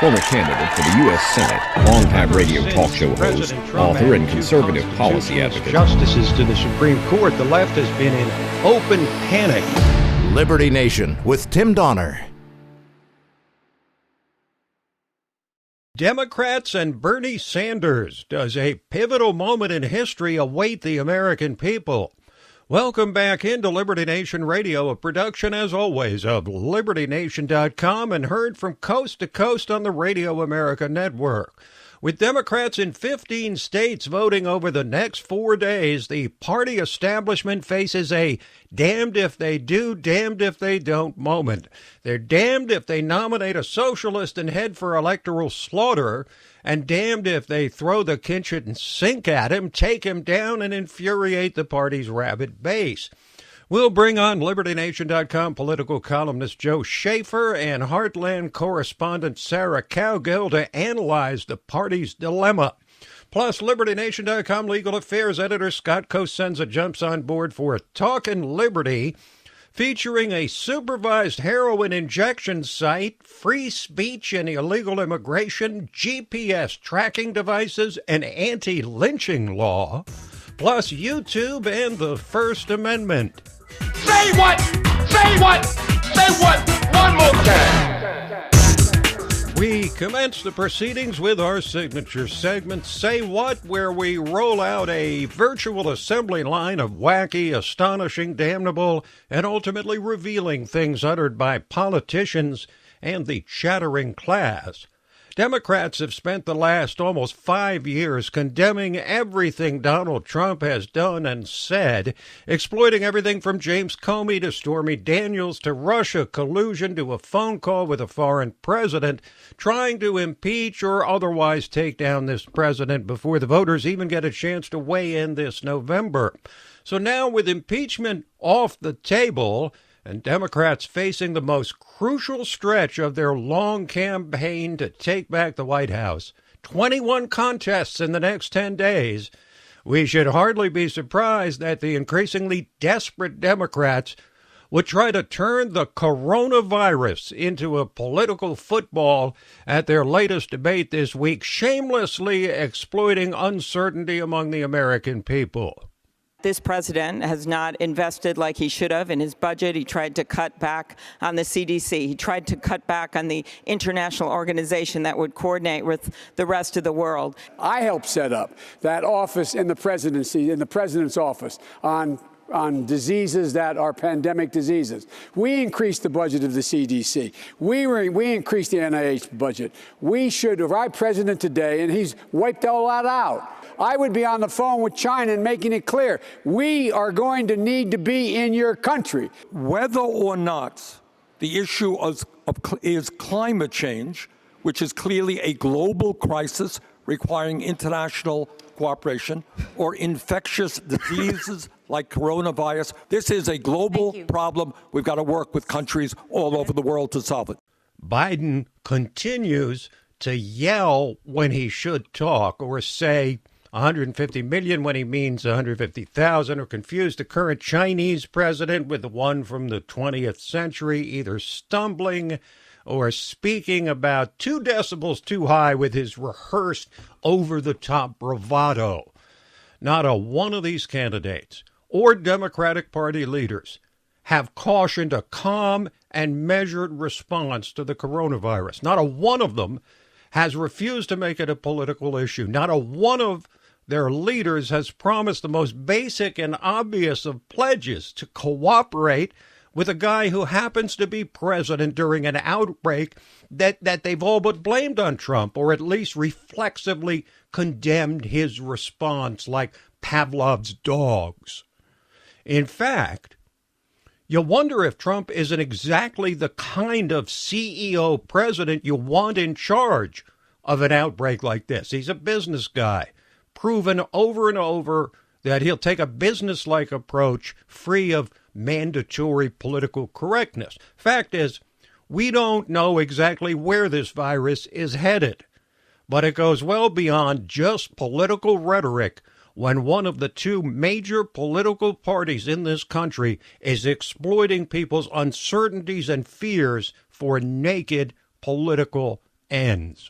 former candidate for the U.S. Senate, longtime radio talk show host, author, and conservative policy advocate. Justices to the Supreme Court, the left has been in open panic. Liberty Nation with Tim Donner. Democrats and Bernie Sanders. Does a pivotal moment in history await the American people? Welcome back into Liberty Nation Radio, a production, as always, of LibertyNation.com and heard from coast to coast on the Radio America Network. With Democrats in 15 states voting over the next 4 days, the party establishment faces a damned if they do, damned if they don't moment. They're damned if they nominate a socialist and head for electoral slaughter, and damned if they throw the kitchen sink at him, take him down, and infuriate the party's rabid base. We'll bring on LibertyNation.com political columnist Joe Schaeffer and Heartland correspondent Sarah Cowgill to analyze the party's dilemma. Plus, LibertyNation.com legal affairs editor Scott Cosenza jumps on board for Talkin' Liberty, featuring a supervised heroin injection site, free speech and illegal immigration, GPS tracking devices, an anti-lynching law, plus YouTube and the First Amendment. Say what? Say what? Say what? One more time. We commence the proceedings with our signature segment, Say What?, where we roll out a virtual assembly line of wacky, astonishing, damnable, and ultimately revealing things uttered by politicians and the chattering class. Democrats have spent the last almost 5 years condemning everything Donald Trump has done and said, exploiting everything from James Comey to Stormy Daniels to Russia collusion to a phone call with a foreign president, trying to impeach or otherwise take down this president before the voters even get a chance to weigh in this November. So now, with impeachment off the table and Democrats facing the most crucial stretch of their long campaign to take back the White House, 21 contests in the next 10 days, we should hardly be surprised that the increasingly desperate Democrats would try to turn the coronavirus into a political football at their latest debate this week, shamelessly exploiting uncertainty among the American people. This president has not invested like he should have in his budget. He tried to cut back on the CDC. He tried to cut back on the international organization that would coordinate with the rest of the world. I helped set up that office in the presidency, in the president's office, on diseases that are pandemic diseases. We increased the budget of the CDC. We increased the NIH budget. We should arrive president today, and he's wiped all that out. I would be on the phone with China and making it clear, we are going to need to be in your country. Whether or not the issue is climate change, which is clearly a global crisis requiring international cooperation, or infectious diseases like coronavirus, this is a global problem. We've got to work with countries all over the world to solve it. Biden continues to yell when he should talk, or say 150 million when he means 150,000, or confuse the current Chinese president with the one from the 20th century, either stumbling or speaking about 2 decibels too high with his rehearsed over-the-top bravado. Not a one of these candidates or Democratic Party leaders have cautioned a calm and measured response to the coronavirus. Not a one of them has refused to make it a political issue. Not a one of their leaders has promised the most basic and obvious of pledges to cooperate with a guy who happens to be president during an outbreak that they've all but blamed on Trump, or at least reflexively condemned his response like Pavlov's dogs. In fact, you wonder if Trump isn't exactly the kind of CEO president you want in charge of an outbreak like this. He's a business guy, proven over and over that he'll take a business-like approach free of mandatory political correctness. Fact is, we don't know exactly where this virus is headed, but it goes well beyond just political rhetoric when one of the 2 major political parties in this country is exploiting people's uncertainties and fears for naked political ends.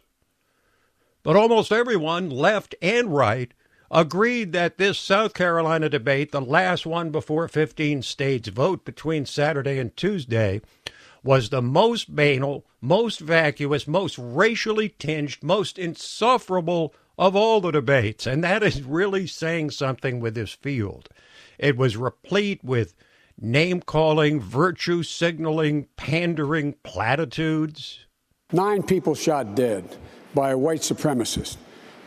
But almost everyone, left and right, agreed that this South Carolina debate, the last one before 15 states vote between Saturday and Tuesday, was the most banal, most vacuous, most racially tinged, most insufferable of all the debates. And that is really saying something with this field. It was replete with name-calling, virtue signaling, pandering platitudes. 9 people shot dead by a white supremacist.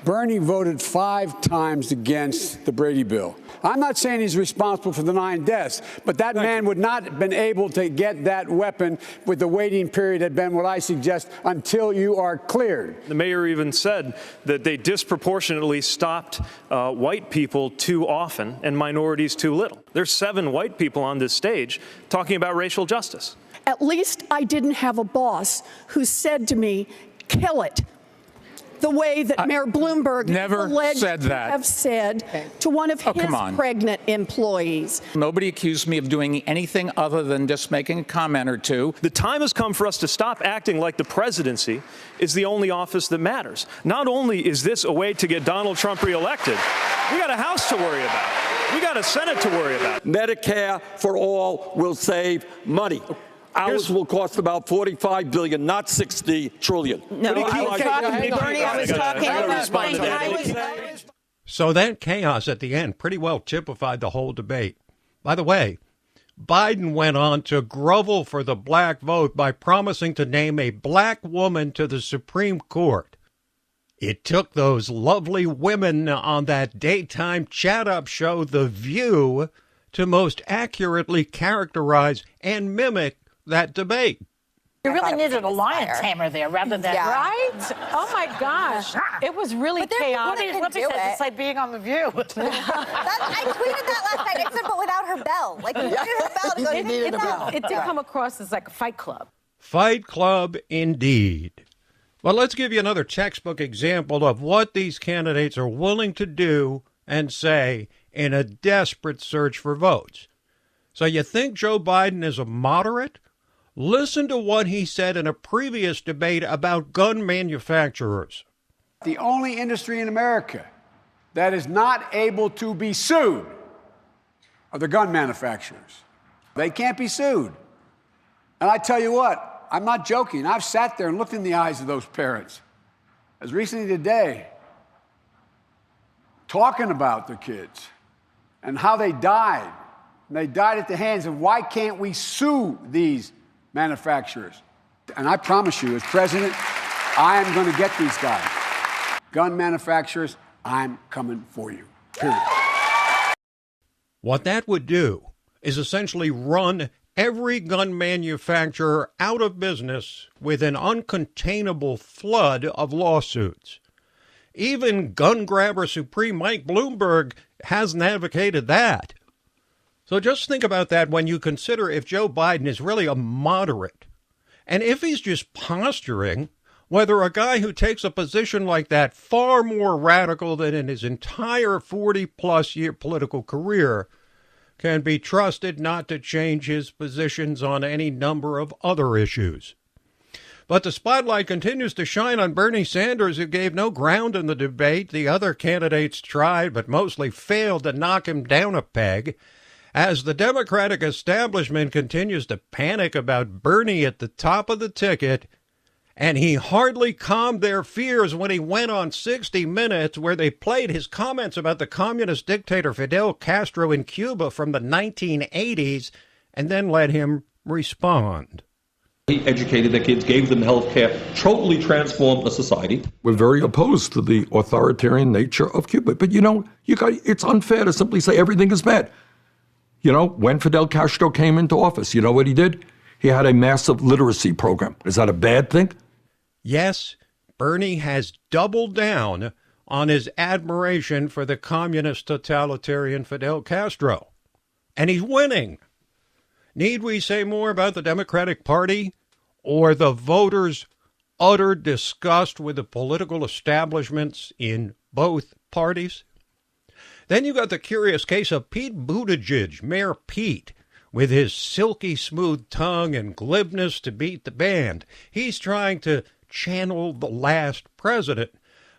Bernie voted 5 times against the Brady bill. I'm not saying he's responsible for the 9 deaths, but that man would not have been able to get that weapon with the waiting period had been what I suggest until you are cleared. The mayor even said that they disproportionately stopped white people too often and minorities too little. There's 7 white people on this stage talking about racial justice. At least I didn't have a boss who said to me, kill it. The way that Mayor Bloomberg never alleged said to that. have said to one of his pregnant employees. Nobody accused me of doing anything other than just making a comment or two. The time has come for us to stop acting like the presidency is the only office that matters. Not only is this a way to get Donald Trump reelected, we got a House to worry about. We got a Senate to worry about. Medicare for all will save money. Ours will cost about $45 billion, not $60 trillion. No, I was talking about. So that chaos at the end pretty well typified the whole debate. By the way, Biden went on to grovel for the black vote by promising to name a black woman to the Supreme Court. It took those lovely women on that daytime chat-up show, The View, to most accurately characterize and mimic that debate. You really needed a lion's hammer there rather than... Right? Oh, my gosh. It was really chaotic. Let me say, it's like being on The View. I tweeted that last night, except but without her bell. Like, you needed her bell to go, you needed a bell. It did come across as like a fight club. Fight club, indeed. Well, let's give you another textbook example of what these candidates are willing to do and say in a desperate search for votes. So you think Joe Biden is a moderate? Listen to what he said in a previous debate about gun manufacturers. The only industry in America that is not able to be sued are the gun manufacturers. They can't be sued. And I tell you what, I'm not joking. I've sat there and looked in the eyes of those parents as recently today, talking about their kids and how they died. And they died at the hands of why can't we sue these manufacturers? And I promise you, as president, I am going to get these guys. Gun manufacturers, I'm coming for you, period. What that would do is essentially run every gun manufacturer out of business with an uncontainable flood of lawsuits. Even gun grabber supreme Mike Bloomberg hasn't advocated that. So just think about that when you consider if Joe Biden is really a moderate. And if he's just posturing, whether a guy who takes a position like that, far more radical than in his entire 40-plus year political career, can be trusted not to change his positions on any number of other issues. But the spotlight continues to shine on Bernie Sanders, who gave no ground in the debate. The other candidates tried, but mostly failed to knock him down a peg. As the Democratic establishment continues to panic about Bernie at the top of the ticket, and he hardly calmed their fears when he went on 60 Minutes, where they played his comments about the communist dictator Fidel Castro in Cuba from the 1980s, and then let him respond. He educated their kids, gave them health care, totally transformed the society. We're very opposed to the authoritarian nature of Cuba. But, it's unfair to simply say everything is bad. When Fidel Castro came into office, you know what he did? He had a massive literacy program. Is that a bad thing? Yes, Bernie has doubled down on his admiration for the communist totalitarian Fidel Castro. And he's winning. Need we say more about the Democratic Party or the voters' utter disgust with the political establishments in both parties? Then you got the curious case of Pete Buttigieg, Mayor Pete, with his silky smooth tongue and glibness to beat the band. He's trying to channel the last president.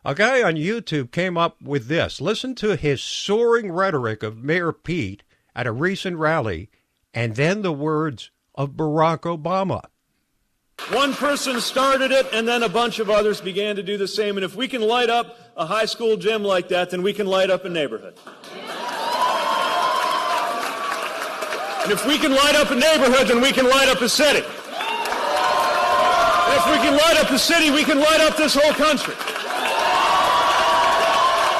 A guy on YouTube came up with this. Listen to his soaring rhetoric of Mayor Pete at a recent rally, and then the words of Barack Obama. One person started it, and then a bunch of others began to do the same. And if we can light up a high school gym like that, then we can light up a neighborhood. And if we can light up a neighborhood, then we can light up a city. And if we can light up a city, we can light up this whole country.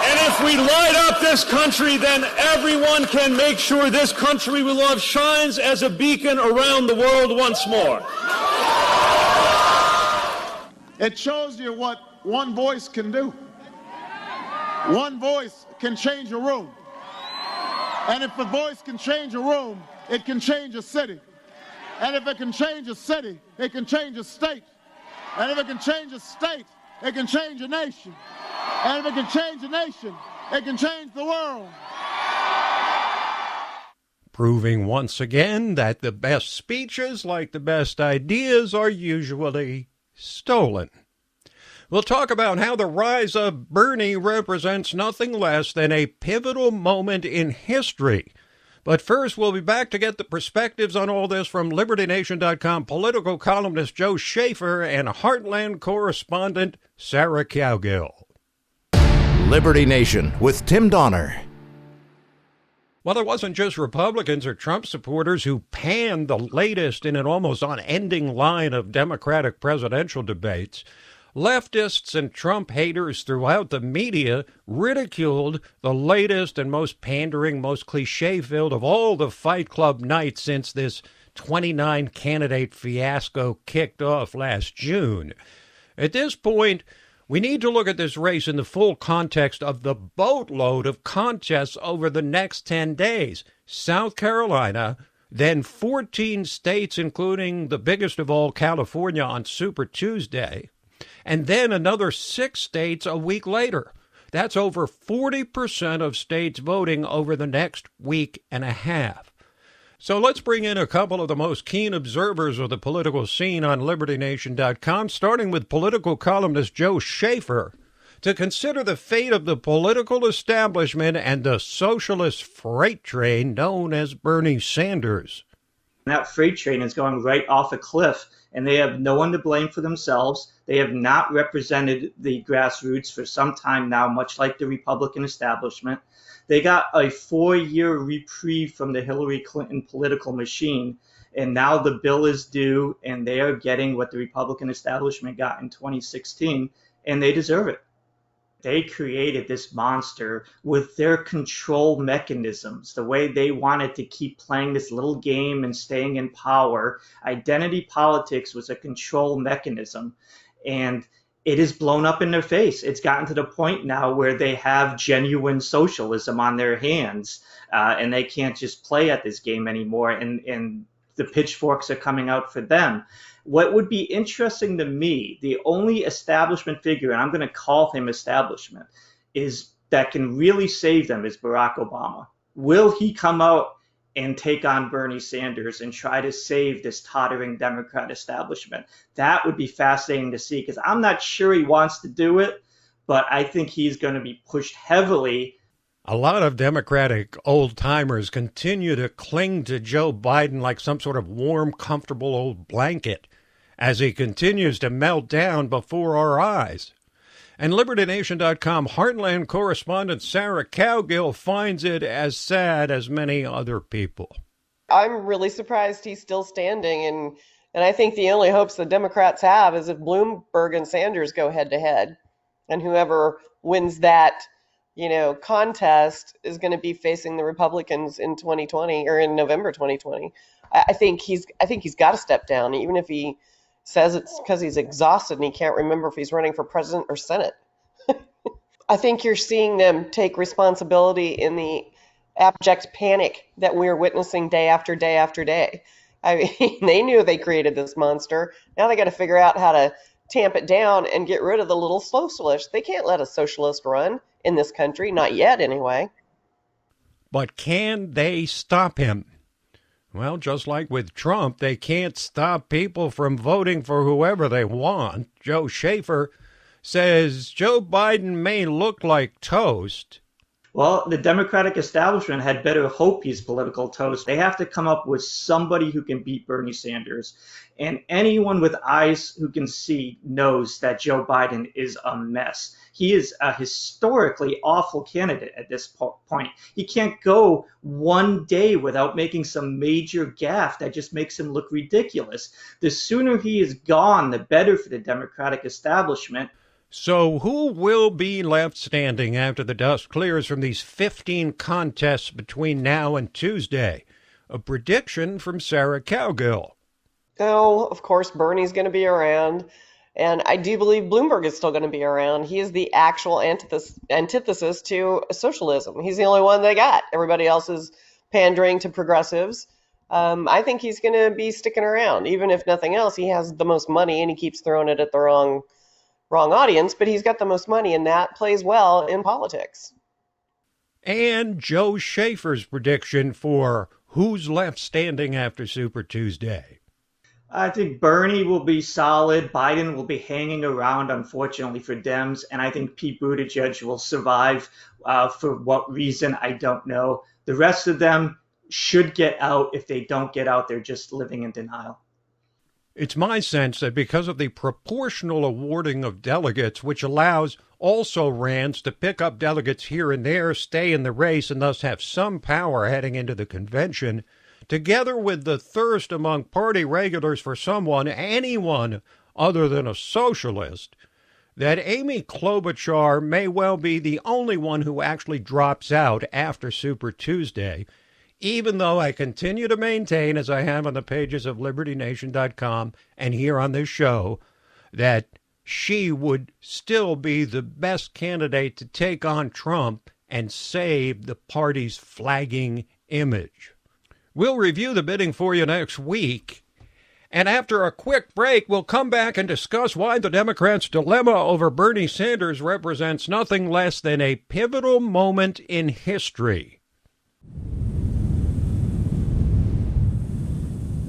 And if we light up this country, then everyone can make sure this country we love shines as a beacon around the world once more. It shows you what one voice can do. One voice can change a room. And if a voice can change a room, it can change a city. And if it can change a city, it can change a state. And if it can change a state, it can change a nation. And if it can change a nation, it can change the world. Proving once again that the best speeches, like the best ideas, are usually stolen. We'll talk about how the rise of Bernie represents nothing less than a pivotal moment in history. But first, we'll be back to get the perspectives on all this from LibertyNation.com political columnist Joe Schaeffer and Heartland correspondent Sarah Cowgill. Liberty Nation with Tim Donner. Well, it wasn't just Republicans or Trump supporters who panned the latest in an almost unending line of Democratic presidential debates. Leftists and Trump haters throughout the media ridiculed the latest and most pandering, most cliche-filled of all the Fight Club nights since this 29-candidate fiasco kicked off last June. At this point, we need to look at this race in the full context of the boatload of contests over the next 10 days. South Carolina, then 14 states, including the biggest of all, California, on Super Tuesday, and then another 6 states a week later. That's over 40% of states voting over the next week and a half. So let's bring in a couple of the most keen observers of the political scene on LibertyNation.com, starting with political columnist Joe Schaeffer, to consider the fate of the political establishment and the socialist freight train known as Bernie Sanders. That freight train is going right off a cliff, and they have no one to blame for themselves. They have not represented the grassroots for some time now, much like the Republican establishment. They got a 4-year reprieve from the Hillary Clinton political machine, and now the bill is due, and they are getting what the Republican establishment got in 2016, and they deserve it. They created this monster with their control mechanisms, the way they wanted to keep playing this little game and staying in power. Identity politics was a control mechanism, and it is blown up in their face. It's gotten to the point now where they have genuine socialism on their hands, and they can't just play at this game anymore, and the pitchforks are coming out for them. What would be interesting to me, the only establishment figure, and I'm going to call him establishment, is that can really save them is Barack Obama. Will he come out and take on Bernie Sanders and try to save this tottering Democrat establishment? That would be fascinating to see, because I'm not sure he wants to do it, but I think he's going to be pushed heavily. A lot of Democratic old-timers continue to cling to Joe Biden like some sort of warm, comfortable old blanket as he continues to melt down before our eyes. And LibertyNation.com Heartland correspondent Sarah Cowgill finds it as sad as many other people. I'm really surprised he's still standing, and I think the only hopes the Democrats have is if Bloomberg and Sanders go head-to-head, and whoever wins that contest is going to be facing the Republicans in 2020 or in November 2020. I think he's got to step down, even if he says it's because he's exhausted and he can't remember if he's running for president or Senate. I think you're seeing them take responsibility in the abject panic that we're witnessing day after day after day. I mean, they knew they created this monster. Now they got to figure out how to tamp it down and get rid of the little socialist. They can't let a socialist run in this country, not yet anyway. But can they stop him? Well, just like with Trump, they can't stop people from voting for whoever they want. Joe Schaeffer says Joe Biden may look like toast. Well, the Democratic establishment had better hope he's political toast. They have to come up with somebody who can beat Bernie Sanders. And anyone with eyes who can see knows that Joe Biden is a mess. He is a historically awful candidate at this point. He can't go one day without making some major gaffe that just makes him look ridiculous. The sooner he is gone, the better for the Democratic establishment. So who will be left standing after the dust clears from these 15 contests between now and Tuesday? A prediction from Sarah Cowgill. Oh, of course, Bernie's going to be around. And I do believe Bloomberg is still going to be around. He is the actual antithesis to socialism. He's the only one they got. Everybody else is pandering to progressives. I think he's going to be sticking around. Even if nothing else, he has the most money and he keeps throwing it at the wrong audience, but he's got the most money, and that plays well in politics. And Joe Schaeffer's prediction for who's left standing after Super Tuesday. I think Bernie will be solid. Biden will be hanging around, unfortunately, for Dems. And I think Pete Buttigieg will survive. For what reason, I don't know. The rest of them should get out. If they don't get out, they're just living in denial. It's my sense that because of the proportional awarding of delegates, which allows also Rands to pick up delegates here and there, stay in the race, and thus have some power heading into the convention, together with the thirst among party regulars for anyone other than a socialist, that Amy Klobuchar may well be the only one who actually drops out after Super Tuesday, even though I continue to maintain, as I have on the pages of LibertyNation.com and here on this show, that she would still be the best candidate to take on Trump and save the party's flagging image. We'll review the bidding for you next week. And after a quick break, we'll come back and discuss why the Democrats' dilemma over Bernie Sanders represents nothing less than a pivotal moment in history.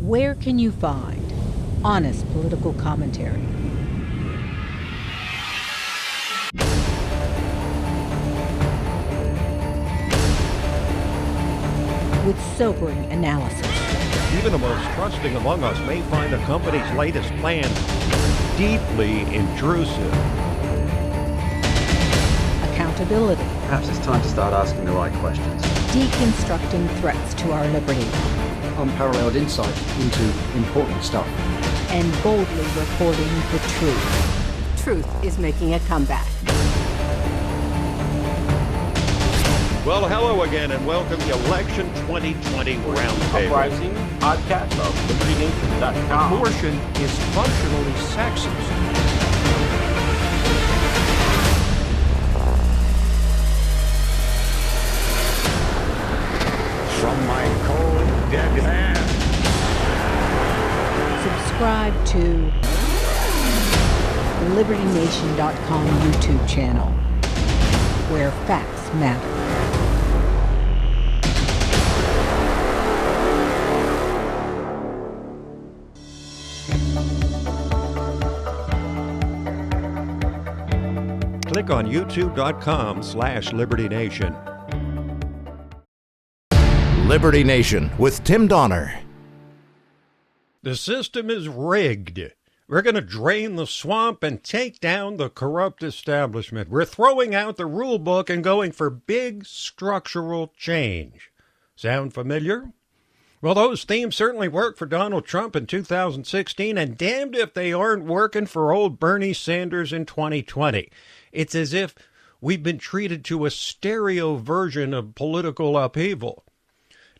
Where can you find honest political commentary? With sobering analysis. Even the most trusting among us may find the company's latest plan deeply intrusive. Accountability. Perhaps it's time to start asking the right questions. Deconstructing threats to our liberty. Unparalleled insight into important stuff. And boldly reporting the truth. Truth is making a comeback. Well, hello again, and welcome to Election 2020 Roundtable. Uprising podcast of LibertyNation.com. Abortion is functionally sexist. From my cold, dead hand. Subscribe to the LibertyNation.com YouTube channel, where facts matter. Click on youtube.com/LibertyNation. Liberty Nation with Tim Donner. The system is rigged. We're going to drain the swamp and take down the corrupt establishment. We're throwing out the rule book and going for big structural change. Sound familiar? Well, those themes certainly worked for Donald Trump in 2016, and damned if they aren't working for old Bernie Sanders in 2020. It's as if we've been treated to a stereo version of political upheaval.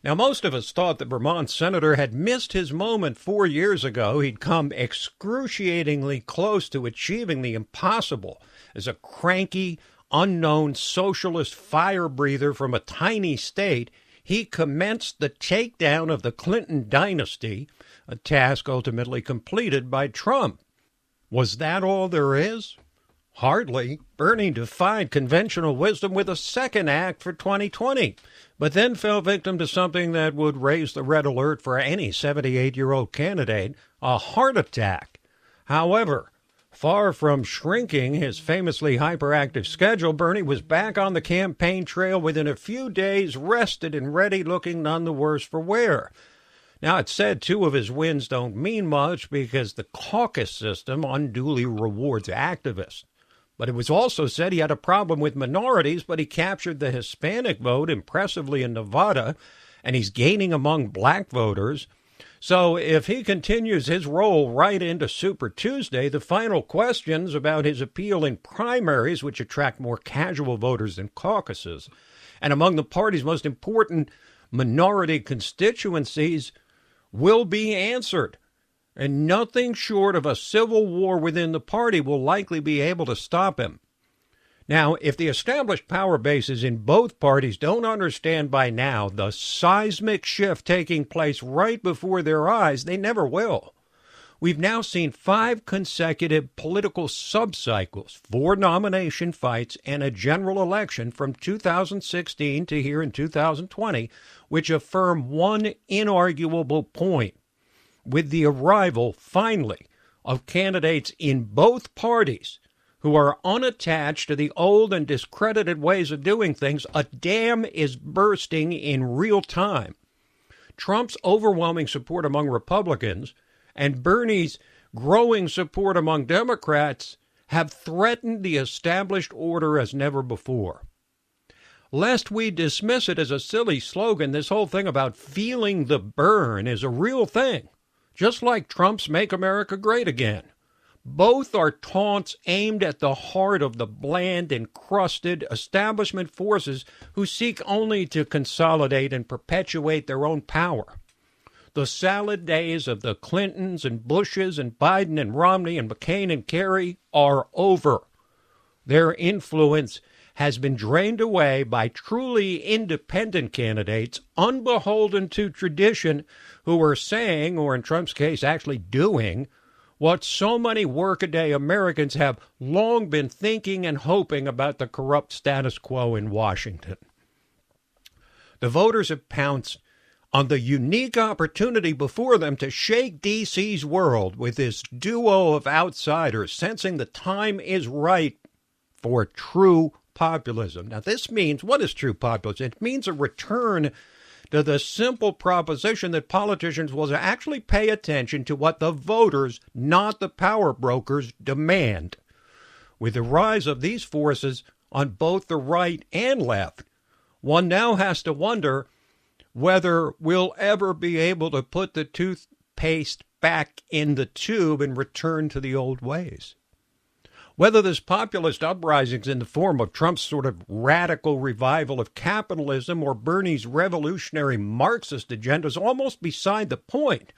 Now, most of us thought that Vermont senator had missed his moment 4 years ago. He'd come excruciatingly close to achieving the impossible as a cranky, unknown socialist fire breather from a tiny state. He commenced the takedown of the Clinton dynasty, a task ultimately completed by Trump. Was that all there is? Hardly. Bernie defied conventional wisdom with a second act for 2020, but then fell victim to something that would raise the red alert for any 78-year-old candidate, a heart attack. However, far from shrinking his famously hyperactive schedule, Bernie was back on the campaign trail within a few days, rested and ready, looking none the worse for wear. Now, it's said 2 of his wins don't mean much because the caucus system unduly rewards activists. But it was also said he had a problem with minorities, but he captured the Hispanic vote impressively in Nevada, and he's gaining among black voters. So if he continues his role right into Super Tuesday, the final questions about his appeal in primaries, which attract more casual voters than caucuses, and among the party's most important minority constituencies, will be answered. And nothing short of a civil war within the party will likely be able to stop him. Now, if the established power bases in both parties don't understand by now the seismic shift taking place right before their eyes, they never will. We've now seen 5 consecutive political subcycles, 4 nomination fights, and a general election from 2016 to here in 2020, which affirm one inarguable point. With the arrival, finally, of candidates in both parties who are unattached to the old and discredited ways of doing things, a dam is bursting in real time. Trump's overwhelming support among Republicans and Bernie's growing support among Democrats have threatened the established order as never before. Lest we dismiss it as a silly slogan, this whole thing about feeling the burn is a real thing. Just like Trump's Make America Great Again. Both are taunts aimed at the heart of the bland, encrusted establishment forces who seek only to consolidate and perpetuate their own power. The salad days of the Clintons and Bushes and Biden and Romney and McCain and Kerry are over. Their influence has been drained away by truly independent candidates, unbeholden to tradition, who are saying, or in Trump's case, actually doing, what so many workaday Americans have long been thinking and hoping about the corrupt status quo in Washington. The voters have pounced on the unique opportunity before them to shake D.C.'s world with this duo of outsiders, sensing the time is right for true populism. Now, this means, what is true populism? It means a return to the simple proposition that politicians will actually pay attention to what the voters, not the power brokers, demand. With the rise of these forces on both the right and left, one now has to wonder whether we'll ever be able to put the toothpaste back in the tube and return to the old ways. Whether this populist uprising is in the form of Trump's sort of radical revival of capitalism or Bernie's revolutionary Marxist agenda is almost beside the point.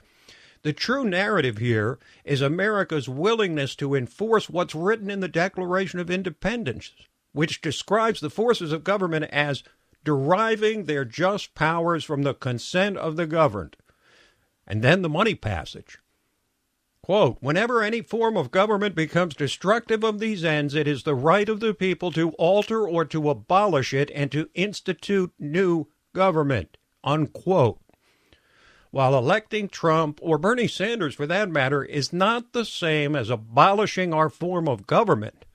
The true narrative here is America's willingness to enforce what's written in the Declaration of Independence, which describes the forces of government as deriving their just powers from the consent of the governed. And then the money passage. Quote, whenever any form of government becomes destructive of these ends, it is the right of the people to alter or to abolish it and to institute new government, unquote. While electing Trump, or Bernie Sanders for that matter, is not the same as abolishing our form of government,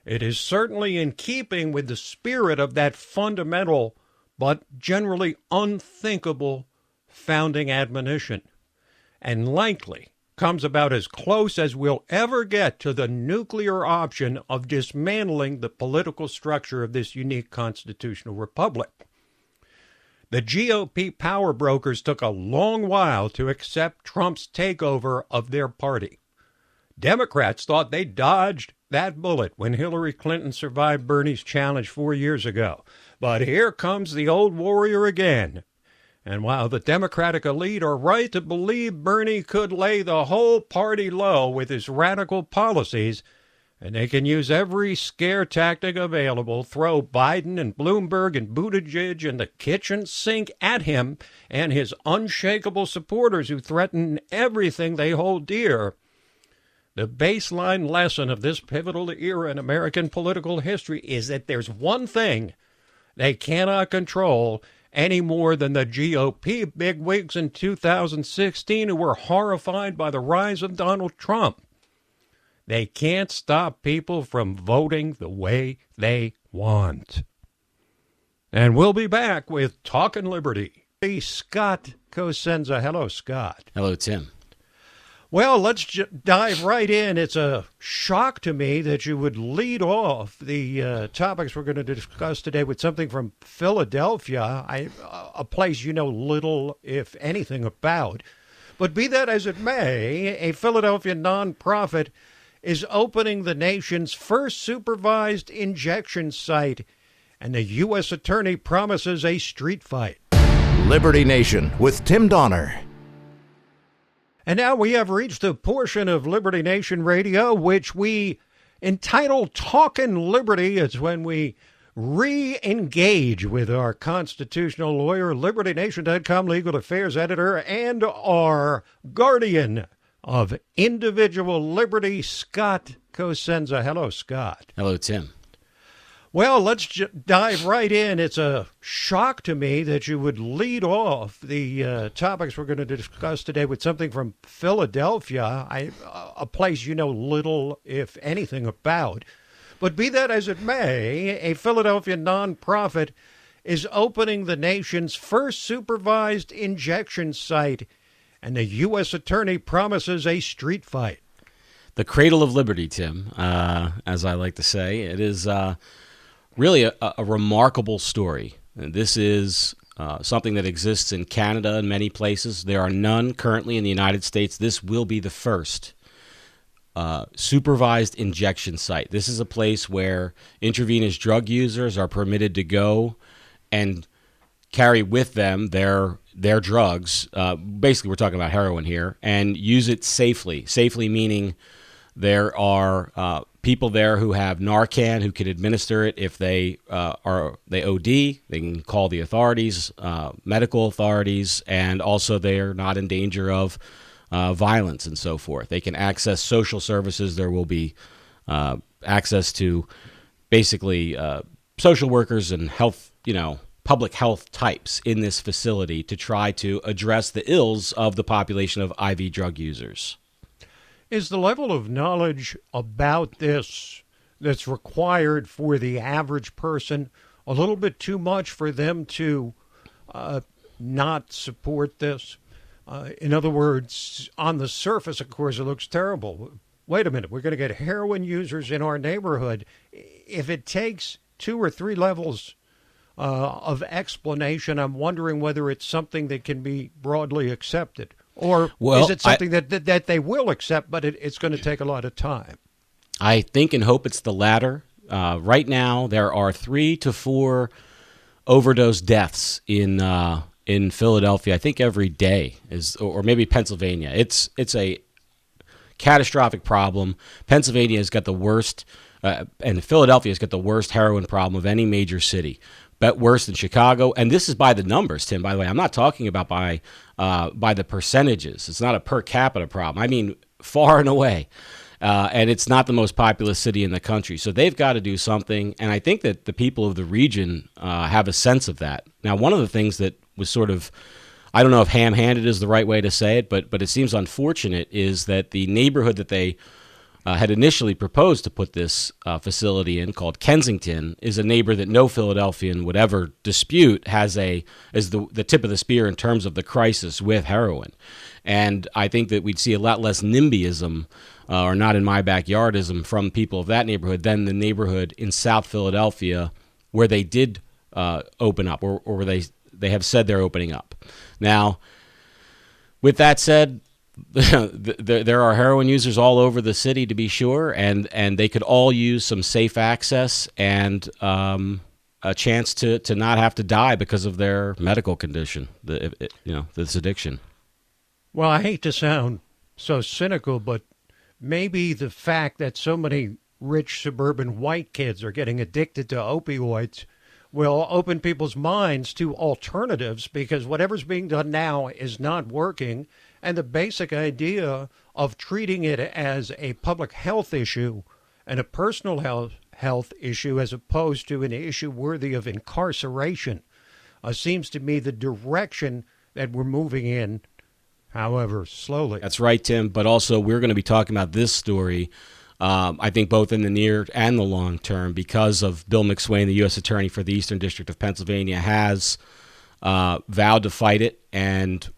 it is certainly in keeping with the spirit of that fundamental but generally unthinkable founding admonition, and likely comes about as close as we'll ever get to the nuclear option of dismantling the political structure of this unique constitutional republic. The GOP power brokers took a long while to accept Trump's takeover of their party. Democrats thought they dodged that bullet when Hillary Clinton survived Bernie's challenge 4 years ago. But here comes the old warrior again. And while the Democratic elite are right to believe Bernie could lay the whole party low with his radical policies, and they can use every scare tactic available, throw Biden and Bloomberg and Buttigieg and the kitchen sink at him and his unshakable supporters who threaten everything they hold dear, The baseline lesson of this pivotal era in American political history is that there's one thing they cannot control any more than the GOP bigwigs in 2016 who were horrified by the rise of Donald Trump. They can't stop people from voting the way they want. And we'll be back with Talkin' Liberty. Scott Cosenza. Hello, Scott. Hello, Tim. Well, let's dive right in. It's a shock to me that you would lead off the topics we're going to discuss today with something from Philadelphia, a place you know little, if anything, about. But be that as it may, a Philadelphia nonprofit is opening the nation's first supervised injection site, and the U.S. attorney promises a street fight. Liberty Nation with Tim Donner. And now we have reached a portion of Liberty Nation Radio which we entitle Talkin' Liberty. It's when we re-engage with our constitutional lawyer, LibertyNation.com legal affairs editor, and our guardian of individual liberty, Scott Cosenza. Hello, Scott. Hello, Tim. Well, let's dive right in. It's a shock to me that you would lead off the topics we're going to discuss today with something from Philadelphia, a place you know little, if anything, about. But be that as it may, a Philadelphia nonprofit is opening the nation's first supervised injection site, and the U.S. attorney promises a street fight. The cradle of liberty, Tim, as I like to say. It is really a remarkable story. And this is something that exists in Canada and many places. There are none currently in the United States. This will be the first supervised injection site. This is a place where intravenous drug users are permitted to go and carry with them their drugs. Basically, we're talking about heroin here, and use it safely. Safely meaning there are people there who have Narcan who can administer it if they OD. They can call the authorities, medical authorities, and also they are not in danger of violence and so forth. They can access social services. There will be access to basically social workers and health, public health types in this facility to try to address the ills of the population of IV drug users. Is the level of knowledge about this that's required for the average person a little bit too much for them to not support this? In other words, on the surface, of course, it looks terrible. Wait a minute, we're going to get heroin users in our neighborhood. If it takes 2 or 3 levels of explanation, I'm wondering whether it's something that can be broadly accepted. Or is it something that they will accept, but it's going to take a lot of time? I think and hope it's the latter. Right now, there are 3 to 4 overdose deaths in Philadelphia. I think every day or maybe Pennsylvania. It's a catastrophic problem. Pennsylvania has got the worst, and Philadelphia has got the worst heroin problem of any major city. Bet worse than Chicago, and this is by the numbers, Tim. By the way, I'm not talking about by the percentages. It's not a per capita problem. I mean, far and away, and it's not the most populous city in the country. So they've got to do something, and I think that the people of the region have a sense of that. Now, one of the things that was sort of, I don't know if ham-handed is the right way to say it, but it seems unfortunate, is that the neighborhood that they had initially proposed to put this facility in, called Kensington, is a neighbor that no Philadelphian would ever dispute is the tip of the spear in terms of the crisis with heroin. And I think that we'd see a lot less NIMBYism or not in my backyardism from people of that neighborhood than the neighborhood in South Philadelphia where they did open up, or where they have said they're opening up. Now, with that said, there are heroin users all over the city, to be sure, and they could all use some safe access and a chance to not have to die because of their medical condition, this addiction. Well, I hate to sound so cynical, but maybe the fact that so many rich suburban white kids are getting addicted to opioids will open people's minds to alternatives, because whatever's being done now is not working. And the basic idea of treating it as a public health issue and a personal health issue as opposed to an issue worthy of incarceration seems to me the direction that we're moving in, however slowly. That's right, Tim. But also, we're going to be talking about this story, I think, both in the near and the long term, because of Bill McSwain, the U.S. Attorney for the Eastern District of Pennsylvania, has vowed to fight it, and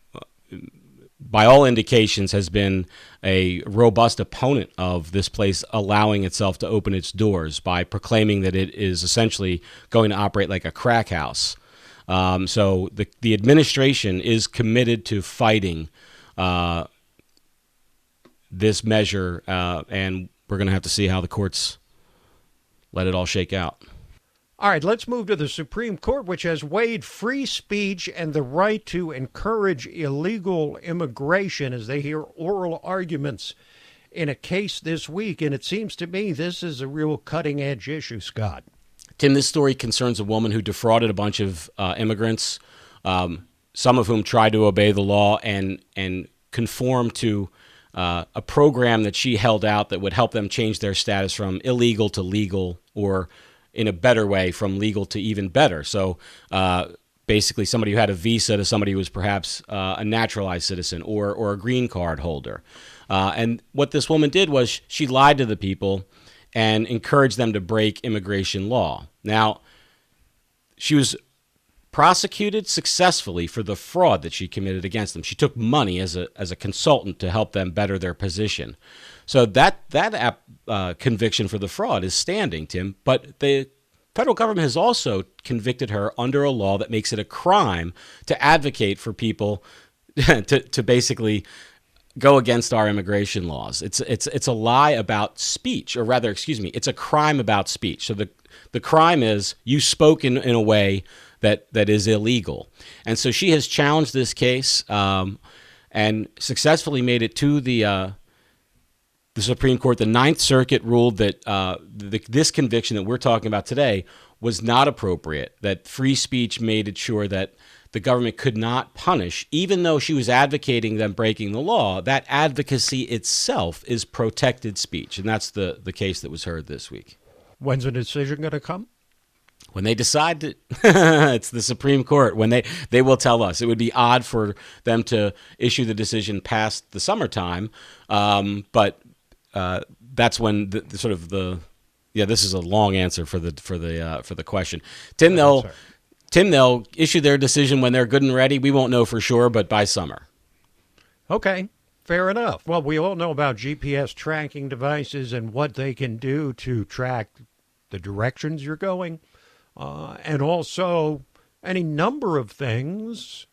by all indications has been a robust opponent of this place allowing itself to open its doors by proclaiming that it is essentially going to operate like a crack house. So the administration is committed to fighting this measure, and we're going to have to see how the courts let it all shake out. All right, let's move to the Supreme Court, which has weighed free speech and the right to encourage illegal immigration as they hear oral arguments in a case this week. And it seems to me this is a real cutting-edge issue, Scott. Tim, this story concerns a woman who defrauded a bunch of immigrants, some of whom tried to obey the law and conform to a program that she held out that would help them change their status from illegal to legal, or in a better way, from legal to even better. So basically somebody who had a visa to somebody who was perhaps a naturalized citizen or a green card holder. And what this woman did was she lied to the people and encouraged them to break immigration law. Now, she was prosecuted successfully for the fraud that she committed against them. She took money as a consultant to help them better their position. So that conviction for the fraud is standing, Tim. But the federal government has also convicted her under a law that makes it a crime to advocate for people to basically go against our immigration laws. It's a lie about speech, or rather, excuse me, it's a crime about speech. So the crime is you spoke in a way that is illegal. And so she has challenged this case and successfully made it to the Supreme Court. The Ninth Circuit ruled that this conviction that we're talking about today was not appropriate, that free speech made it sure that the government could not punish, even though she was advocating them breaking the law. That advocacy itself is protected speech, and that's the case that was heard this week. When's the decision going to come? When they decide to, it's the Supreme Court. When they will tell us. It would be odd for them to issue the decision past the summertime, but that's when this is a long answer for the question. Tim, they'll issue their decision when they're good and ready. We won't know for sure, but by summer. Okay, fair enough. Well, we all know about GPS tracking devices and what they can do to track the directions you're going, and also any number of things.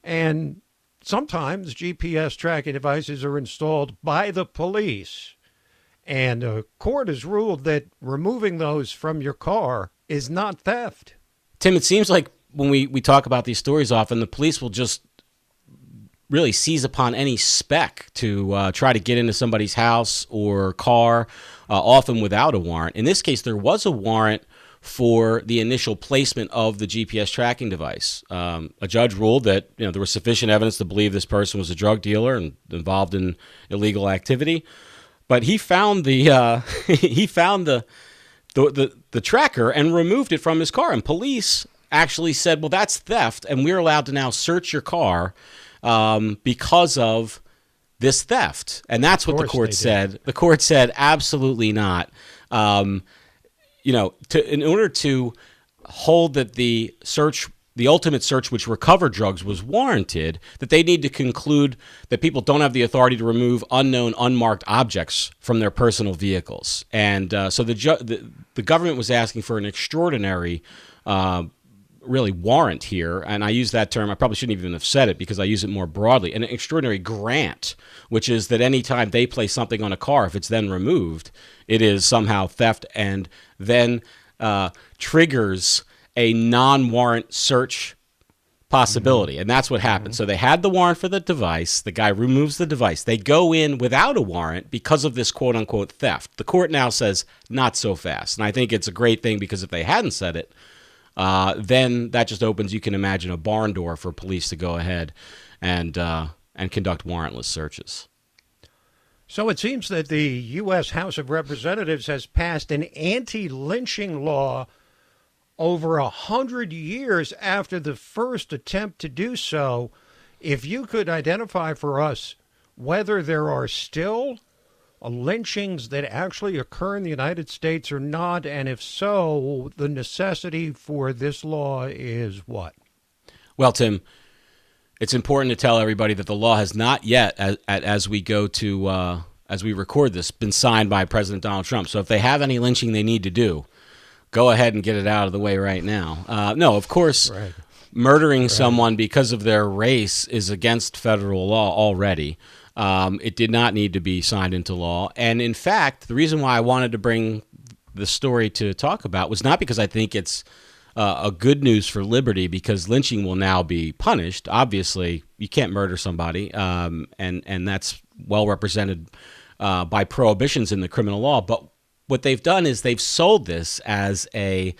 And sometimes GPS tracking devices are installed by the police. And a court has ruled that removing those from your car is not theft. Tim, it seems like when we talk about these stories often, the police will just really seize upon any speck to try to get into somebody's house or car, often without a warrant. In this case, there was a warrant for the initial placement of the GPS tracking device. A judge ruled that there was sufficient evidence to believe this person was a drug dealer and involved in illegal activity. But he found the tracker and removed it from his car. And police actually said, well, that's theft, and we're allowed to now search your car because of this theft. And that's what the court said. The court said, absolutely not. In order to hold that the ultimate search which recovered drugs was warranted, that they need to conclude that people don't have the authority to remove unknown, unmarked objects from their personal vehicles. And so the government was asking for an extraordinary really warrant here, and I use that term, I probably shouldn't even have said it because I use it more broadly, an extraordinary grant, which is that any time they place something on a car, if it's then removed, it is somehow theft and then triggers a non-warrant search possibility. And that's what happened. So they had the warrant for the device. The guy removes the device. They go in without a warrant because of this quote-unquote theft. The court now says, not so fast. And I think it's a great thing because if they hadn't said it, then that just opens, you can imagine, a barn door for police to go ahead and conduct warrantless searches. So it seems that the U.S. House of Representatives has passed an anti-lynching law over 100 years after the first attempt to do so. If you could identify for us whether there are still lynchings that actually occur in the United States or not, and if so, the necessity for this law is what? Well, Tim, it's important to tell everybody that the law has not yet, as we record this, been signed by President Donald Trump. So if they have any lynching they need to do, go ahead and get it out of the way right now. No, of course, murdering someone because of their race is against federal law already. It did not need to be signed into law. And in fact, the reason why I wanted to bring the story to talk about was not because I think it's a good news for liberty, because lynching will now be punished. Obviously, you can't murder somebody, and that's well represented by prohibitions in the criminal law. But what they've done is they've sold this as a,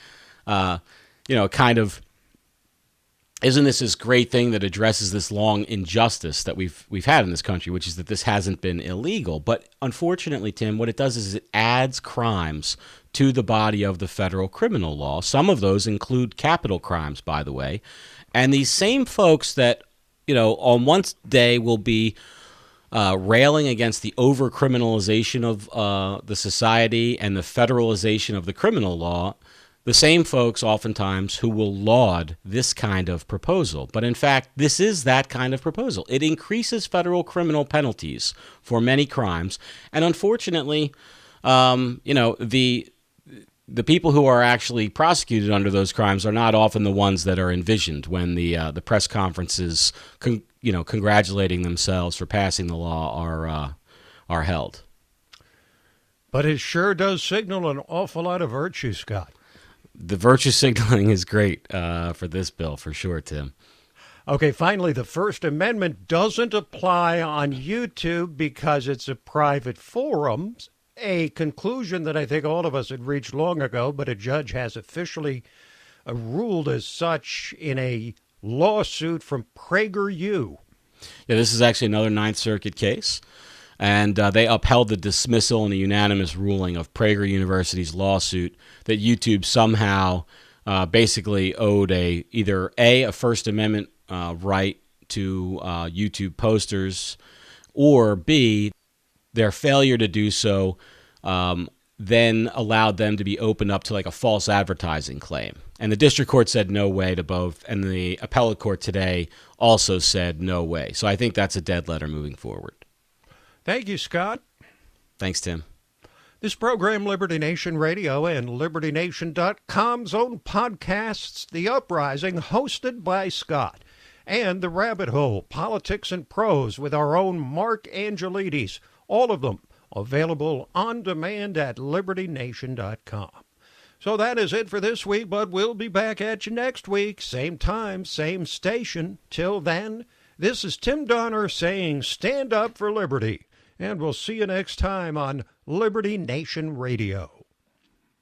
kind of, isn't this great thing that addresses this long injustice that we've had in this country, which is that this hasn't been illegal. But unfortunately, Tim, what it does is it adds crimes to the body of the federal criminal law. Some of those include capital crimes, by the way. And these same folks that, on one day will be railing against the over-criminalization of the society and the federalization of the criminal law, the same folks oftentimes who will laud this kind of proposal. But in fact, this is that kind of proposal. It increases federal criminal penalties for many crimes. And unfortunately, the people who are actually prosecuted under those crimes are not often the ones that are envisioned when the press conferences, congratulating themselves for passing the law are held. But it sure does signal an awful lot of virtue, Scott. The virtue signaling is great for this bill, for sure, Tim. Okay, finally, the First Amendment doesn't apply on YouTube because it's a private forum, a conclusion that I think all of us had reached long ago, but a judge has officially ruled as such in a lawsuit from PragerU. Yeah, this is actually another Ninth Circuit case, and they upheld the dismissal in a unanimous ruling of Prager University's lawsuit that YouTube somehow basically owed either a First Amendment right to YouTube posters, or B, their failure to do so then allowed them to be opened up to like a false advertising claim. And the district court said no way to both, and the appellate court today also said no way. So I think that's a dead letter moving forward. Thank you, Scott. Thanks, Tim. This program, Liberty Nation Radio and LibertyNation.com's own podcasts, The Uprising, hosted by Scott, and The Rabbit Hole, Politics and Prose, with our own Mark Angelides. All of them available on demand at LibertyNation.com. So that is it for this week, but we'll be back at you next week. Same time, same station. Till then, this is Tim Donner saying stand up for liberty. And we'll see you next time on Liberty Nation Radio.